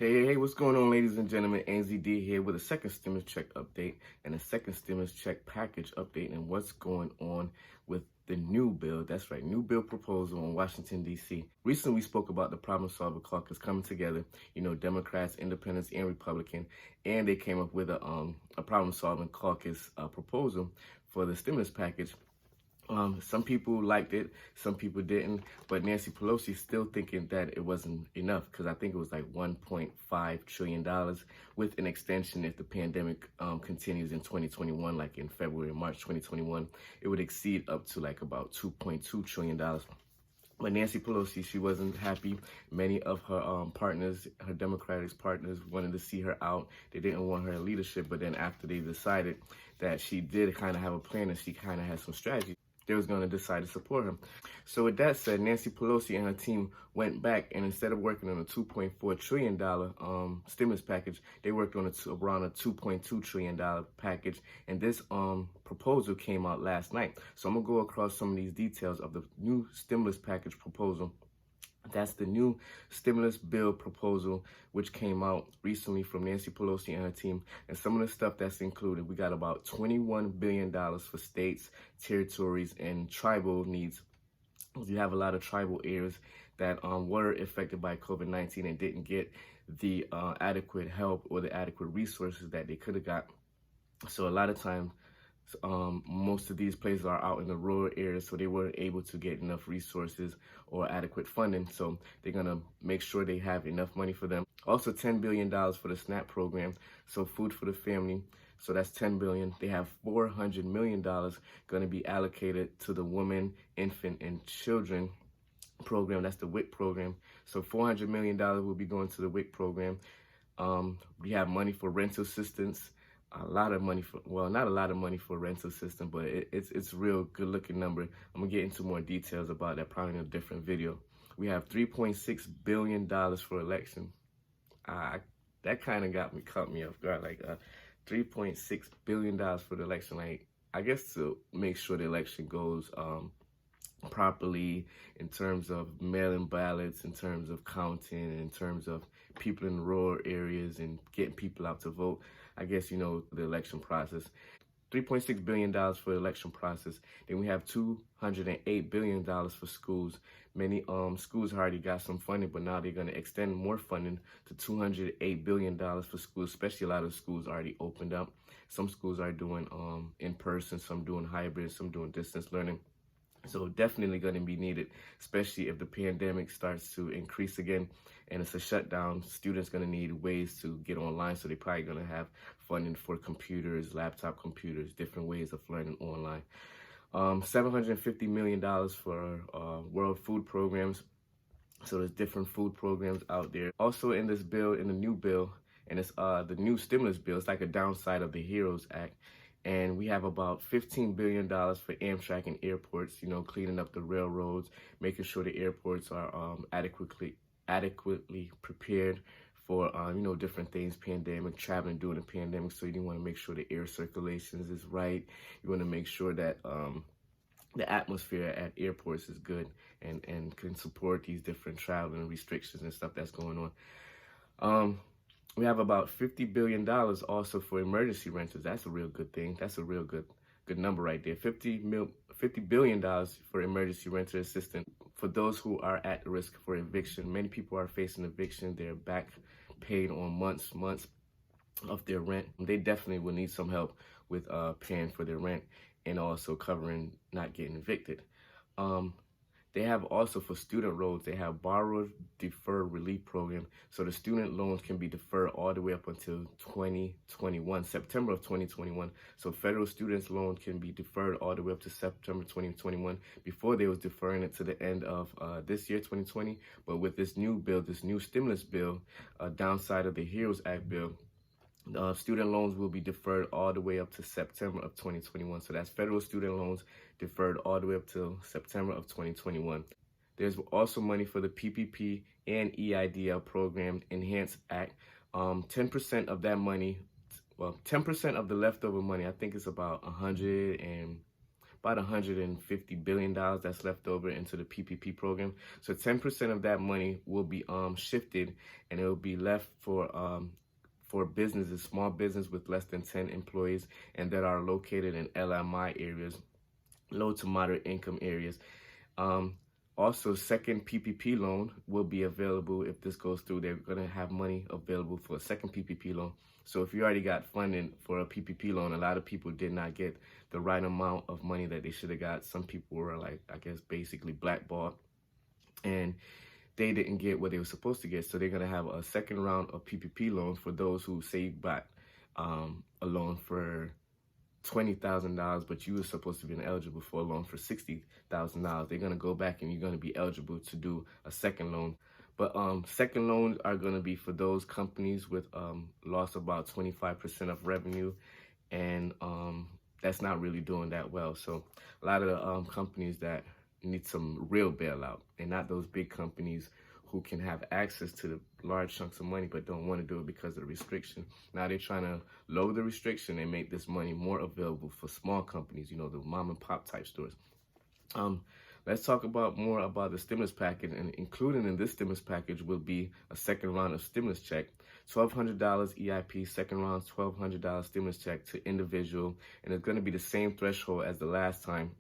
Hey, what's going on, ladies and gentlemen? NZD here with a second stimulus check update and a second stimulus check package update and what's going on with the new bill. That's right, new bill proposal in Washington, D.C. Recently, we spoke about the problem-solving caucus coming together, Democrats, independents, and Republican, and they came up with a problem-solving caucus proposal for the stimulus package. Some people liked it, some people didn't, but Nancy Pelosi's still thinking that it wasn't enough because I think it was like $1.5 trillion with an extension if the pandemic continues in 2021, like in February or March 2021, it would exceed up to like about $2.2 trillion. But Nancy Pelosi, she wasn't happy. Many of her partners, her Democratic partners, wanted to see her out. They didn't want her in leadership, but then after they decided that she did kind of have a plan and she kind of had some strategy, they was going to decide to support him. So with that said, Nancy Pelosi and her team went back and instead of working on a $2.4 trillion stimulus package, they worked on around a $2.2 trillion package. And this proposal came out last night. So I'm going to go across some of these details of the new stimulus package proposal. That's the new stimulus bill proposal, which came out recently from Nancy Pelosi and her team. And some of the stuff that's included, we got about $21 billion for states, territories, and tribal needs. You have a lot of tribal areas that were affected by COVID-19 and didn't get the adequate help or the adequate resources that they could have got. So a lot of times, most of these places are out in the rural areas, so they weren't able to get enough resources or adequate funding. So they're going to make sure they have enough money for them. Also, $10 billion for the SNAP program, so food for the family. So that's $10 billion. They have $400 million going to be allocated to the Women, Infant, and Children program. That's the WIC program. So $400 million will be going to the WIC program. We have money for rental assistance. A lot of money for, well, not a lot of money for rental system, but it's a real good looking number. I'm gonna get into more details about that probably in a different video. We have $3.6 billion for election. That kind of caught me off guard, like $3.6 billion for the election. Like, I guess to make sure the election goes properly in terms of mail-in ballots, in terms of counting, in terms of people in rural areas and getting people out to vote. I guess, the election process. $3.6 billion for the election process. Then we have $208 billion for schools. Many schools already got some funding, but now they're going to extend more funding to $208 billion for schools, especially a lot of schools already opened up. Some schools are doing in person, some doing hybrid, some doing distance learning. So definitely going to be needed, especially if the pandemic starts to increase again and it's a shutdown. Students going to need ways to get online, so they're probably going to have funding for computers, laptop computers, different ways of learning online. $750 million for world food programs. So there's different food programs out there. Also in this bill, in the new bill, and it's the new stimulus bill, it's like a downside of the HEROES Act. And we have about $15 billion for Amtrak and airports, cleaning up the railroads, making sure the airports are adequately prepared for, different things, pandemic, traveling during the pandemic. So you want to make sure the air circulations is right. You want to make sure that the atmosphere at airports is good and can support these different traveling restrictions and stuff that's going on. We have about $50 billion also for emergency renters. That's a real good thing. That's a real good number right there. $50 billion for emergency renter assistance for those who are at risk for eviction. Many people are facing eviction. They're back paid on months of their rent. They definitely will need some help with paying for their rent and also covering not getting evicted. They have also for student loans, they have borrower deferred relief program. So the student loans can be deferred all the way up until 2021, September of 2021. So federal students loan can be deferred all the way up to September 2021. Before they was deferring it to the end of this year, 2020. But with this new bill, this new stimulus bill, downside of the HEROES Act bill, student loans will be deferred all the way up to September of 2021. So that's federal student loans deferred all the way up to September of 2021. There's also money for the PPP and EIDL program Enhanced Act. 10% of that money, 10% of the leftover money, I think it's about about $150 billion that's left over into the PPP program. So 10% of that money will be shifted, and it will be left for businesses, small business with less than 10 employees, and that are located in LMI areas, low to moderate income areas. Also, second PPP loan will be available if this goes through. They're going to have money available for a second PPP loan. So if you already got funding for a PPP loan, a lot of people did not get the right amount of money that they should have got. Some people were like, I guess, basically blackballed, and they didn't get what they were supposed to get. So they're going to have a second round of PPP loans for those who say you got a loan for $20,000, but you were supposed to be eligible for a loan for $60,000. They're going to go back and you're going to be eligible to do a second loan. But second loans are going to be for those companies with lost about 25% of revenue, and that's not really doing that well. So a lot of the companies that need some real bailout, and not those big companies who can have access to the large chunks of money but don't want to do it because of the restriction. Now they're trying to lower the restriction and make this money more available for small companies, you know, the mom and pop type stores. Let's talk more about the stimulus package, and included in this stimulus package will be a second round of stimulus check, $1,200 EIP, second round $1,200 stimulus check to individual, and it's going to be the same threshold as the last time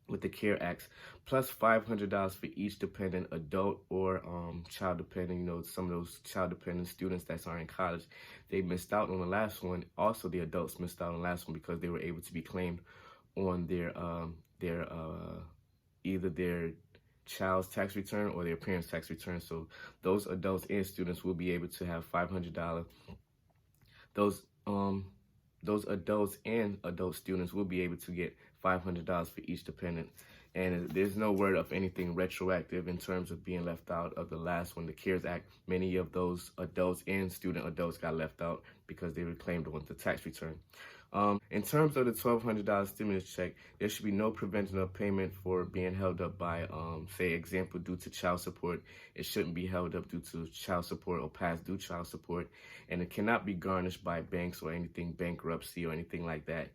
with the CARE Act, plus $500 for each dependent adult or child dependent. You know, some of those child dependent students that are in college, they missed out on the last one. Also, the adults missed out on the last one because they were able to be claimed on their either their child's tax return or their parents' tax return. So those adults and students will be able to have $500. Those adults and adult students will be able to get $500 for each dependent. And there's no word of anything retroactive in terms of being left out of the last one, the CARES Act. Many of those adults and student adults got left out because they were claimed on the tax return. In terms of the $1,200 stimulus check, there should be no prevention of payment for being held up by, say, example, due to child support. It shouldn't be held up due to child support or past due child support. And it cannot be garnished by banks or anything, bankruptcy or anything like that.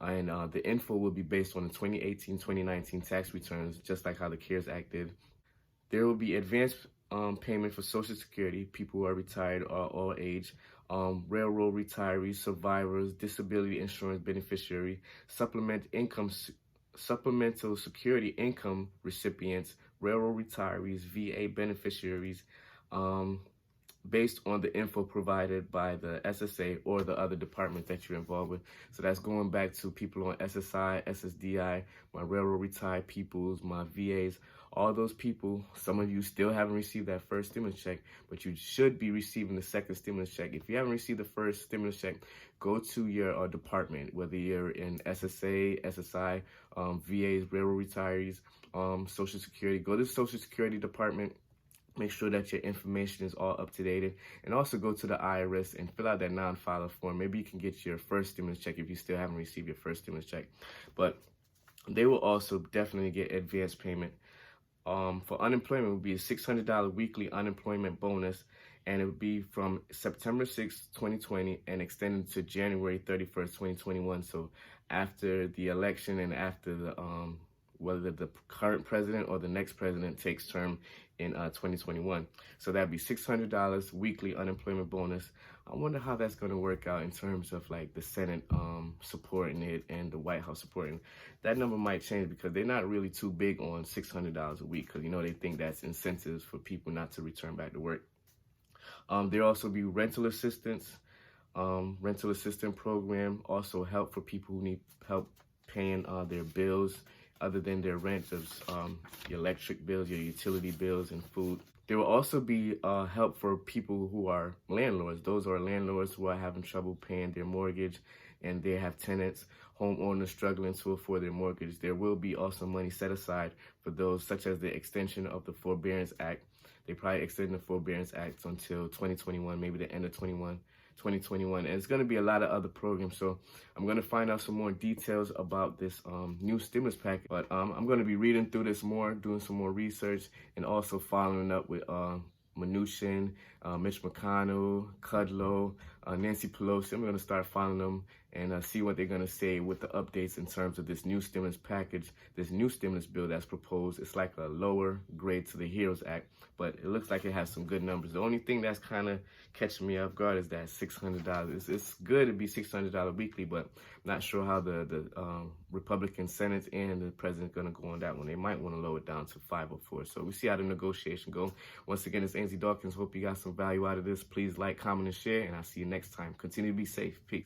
And the info will be based on the 2018-2019 tax returns, just like how the CARES Act did. There will be advanced payment for Social Security, people who are retired or all age, railroad retirees, survivors, disability insurance beneficiary, supplemental security income recipients, railroad retirees, VA beneficiaries, based on the info provided by the SSA or the other department that you're involved with. So that's going back to people on SSI, SSDI, my railroad retired peoples, my VAs, all those people. Some of you still haven't received that first stimulus check, but you should be receiving the second stimulus check. If you haven't received the first stimulus check, go to your department, whether you're in SSA, SSI, VAs, railroad retirees, Social Security. Go to the Social Security department. Make sure that your information is all up to date, and also go to the IRS and fill out that non-filer form. Maybe you can get your first stimulus check if you still haven't received your first stimulus check. But they will also definitely get advance payment. For unemployment, it would be a $600 weekly unemployment bonus, and it would be from September 6, 2020 and extended to January 31st, 2021. So after the election and after the whether the current president or the next president takes term in 2021. So that'd be $600 weekly unemployment bonus. I wonder how that's going to work out in terms of like the Senate supporting it and the White House supporting it. That number might change because they're not really too big on $600 a week, because, you know, they think that's incentives for people not to return back to work. There'll also be rental assistance program, also help for people who need help paying their bills other than their rent, your electric bills, your utility bills, and food. There will also be help for people who are landlords. Those are landlords who are having trouble paying their mortgage and they have tenants, homeowners struggling to afford their mortgage. There will be also money set aside for those, such as the extension of the Forbearance Act. They probably extend the Forbearance Act until 2021, maybe the end of 2021. And it's going to be a lot of other programs. So I'm going to find out some more details about this new stimulus package. But I'm going to be reading through this more, doing some more research, and also following up with Mnuchin, Mitch McConnell, Kudlow, Nancy Pelosi. I'm going to start following them and see what they're going to say with the updates in terms of this new stimulus package, this new stimulus bill that's proposed. It's like a lower grade to the HEROES Act, but it looks like it has some good numbers. The only thing that's kind of catching me off guard is that $600. It's good to be $600 weekly, but not sure how the Republican Senate and the president going to go on that one. They might want to lower it down to $504. So we see how the negotiation go. Once again, it's Anzy Dawkins. Hope you got some value out of this. Please like, comment, and share, and I'll see you next time. Continue to be safe. Peace.